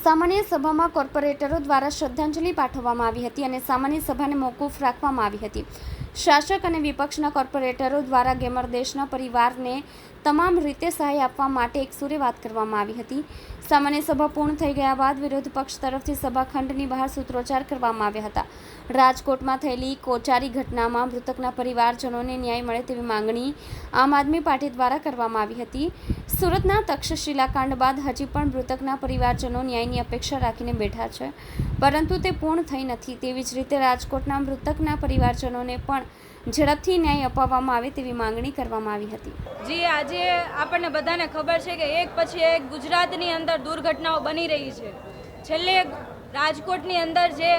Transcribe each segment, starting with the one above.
સામાન્ય સભામાં કોર્પોરેટરો દ્વારા શ્રદ્ધાંજલિ પાઠવવામાં આવી હતી અને સામાન્ય સભાને મોકૂફ રાખવામાં આવી હતી. શાસક અને વિપક્ષના કોર્પોરેટરો દ્વારા ગેમર દેશના પરિવારને તમામ રીતે સહાય આપવા માટે એકસૂરે વાત કરવામાં આવી હતી. સામાન્ય સભા પૂર્ણ થઈ ગયા બાદ વિરોધ પક્ષ તરફથી સભાખંડની બહાર સૂત્રોચ્ચાર કરવામાં આવ્યા હતા. રાજકોટમાં થયેલી કોચારી ઘટનામાં મૃતકના પરિવારજનોને ન્યાય મળે તેવી માંગણી આમ આદમી પાર્ટી દ્વારા કરવામાં આવી હતી. સુરતના તક્ષશિલા કાંડ બાદ હજી પણ મૃતકના પરિવારજનો ન્યાયની અપેક્ષા રાખીને બેઠા છે, પરંતુ તે પૂર્ણ થઈ નથી. તેવી જ રીતે રાજકોટના મૃતકના પરિવારજનોને પણ ઝડપથી ન્યાય અપાવવામાં આવે તેવી માંગણી કરવામાં આવી હતી. જી, આજે આપણને બધાને ખબર છે કે એક પછી એક ગુજરાતની અંદર દુર્ઘટનાઓ બની રહી છે. છેલ્લે રાજકોટની અંદર જે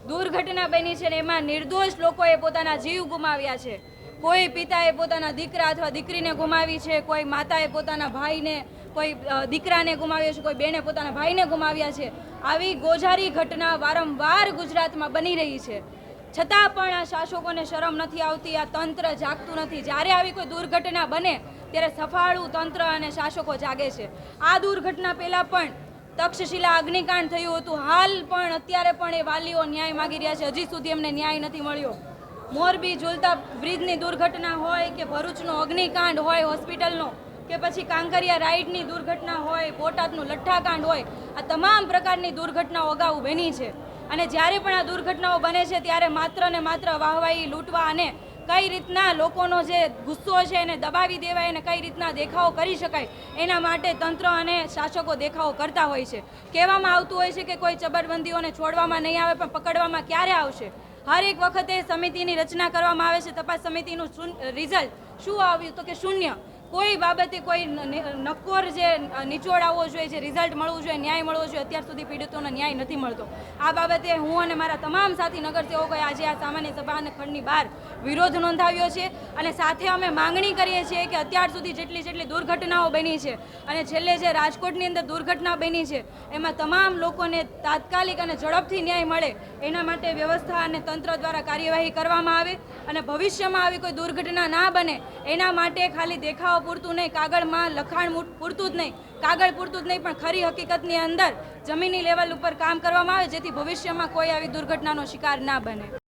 દુર્ઘટના બની છે ને એમાં નિર્દોષ લોકોએ પોતાના જીવ ગુમાવ્યા છે. કોઈ પિતાએ પોતાના દીકરા અથવા દીકરીને ગુમાવી છે, કોઈ માતાએ પોતાના ભાઈને, કોઈ દીકરાને ગુમાવ્યો છે, કોઈ બેને પોતાના ભાઈને ગુમાવ્યા છે. આવી ગોઝારી ઘટના વારંવાર ગુજરાતમાં બની રહી છે. છતાં પણ આ શાસકોને શરમ નથી આવતી, આ તંત્ર જાગતું નથી. જ્યારે આવી કોઈ દુર્ઘટના બને ત્યારે સફાળું તંત્ર અને શાસકો જાગે છે. આ દુર્ઘટના પહેલાં પણ તક્ષશિલા અગ્નિકાંડ થયું હતું. હાલ પણ અત્યારે પણ એ વાલીઓ ન્યાય માગી રહ્યા છે. હજી સુધી એમને ન્યાય નથી મળ્યો. મોરબી ઝૂલતા બ્રિજની દુર્ઘટના હોય કે ભરૂચનો અગ્નિકાંડ હોય હોસ્પિટલનો, કે પછી કાંકરિયા રાઈડની દુર્ઘટના હોય, બોટાદનું લઠ્ઠાકાંડ હોય, આ તમામ પ્રકારની દુર્ઘટનાઓ અગાઉ બની છે. અને જ્યારે પણ આ દુર્ઘટનાઓ બને છે ત્યારે માત્ર ને માત્ર વાહવાહી લૂંટવા અને કઈ રીતના લોકોનો જે ગુસ્સો છે એને દબાવી દેવાય અને કઈ રીતના દેખાવો કરી શકાય એના માટે તંત્ર અને શાસકો દેખાવો કરતા હોય છે. કહેવામાં આવતું હોય છે કે કોઈ ચબરબંધીઓને છોડવામાં નહીં આવે, પણ પકડવામાં ક્યારે આવશે? હર એક વખતે સમિતિની રચના કરવામાં આવે છે. તપાસ સમિતિનું રિઝલ્ટ શું આવ્યું તો કે શૂન્ય. કોઈ બાબતે કોઈ નક્કોર જે નિચોડ આવવો જોઈએ, જે રિઝલ્ટ મળવું જોઈએ, ન્યાય મળવો જોઈએ, અત્યાર સુધી પીડિતોને ન્યાય નથી મળતો. આ બાબતે હું અને મારા તમામ સાથી નગરસેવકોએ આજે આ સામાન્ય સભા અને ખંડની બહાર વિરોધ નોંધાવ્યો છે. અને સાથે અમે માંગણી કરીએ છીએ કે અત્યાર સુધી જેટલી દુર્ઘટનાઓ બની છે અને છેલ્લે જે રાજકોટની અંદર દુર્ઘટના બની છે એમાં તમામ લોકોને તાત્કાલિક અને ઝડપથી ન્યાય મળે એના માટે વ્યવસ્થા અને તંત્ર દ્વારા કાર્યવાહી કરવામાં આવે અને ભવિષ્યમાં આવી કોઈ દુર્ઘટના ના બને એના માટે ખાલી દેખાવ પૂરતું નહીં, કાગળમાં લખાણ પૂરતું જ નહીં, કાગળ પૂરતું જ નહીં, પણ ખરી હકીકતની અંદર જમીની લેવલ ઉપર કામ કરવામાં આવે જેથી ભવિષ્યમાં કોઈ આવી દુર્ઘટનાનો શિકાર ના બને.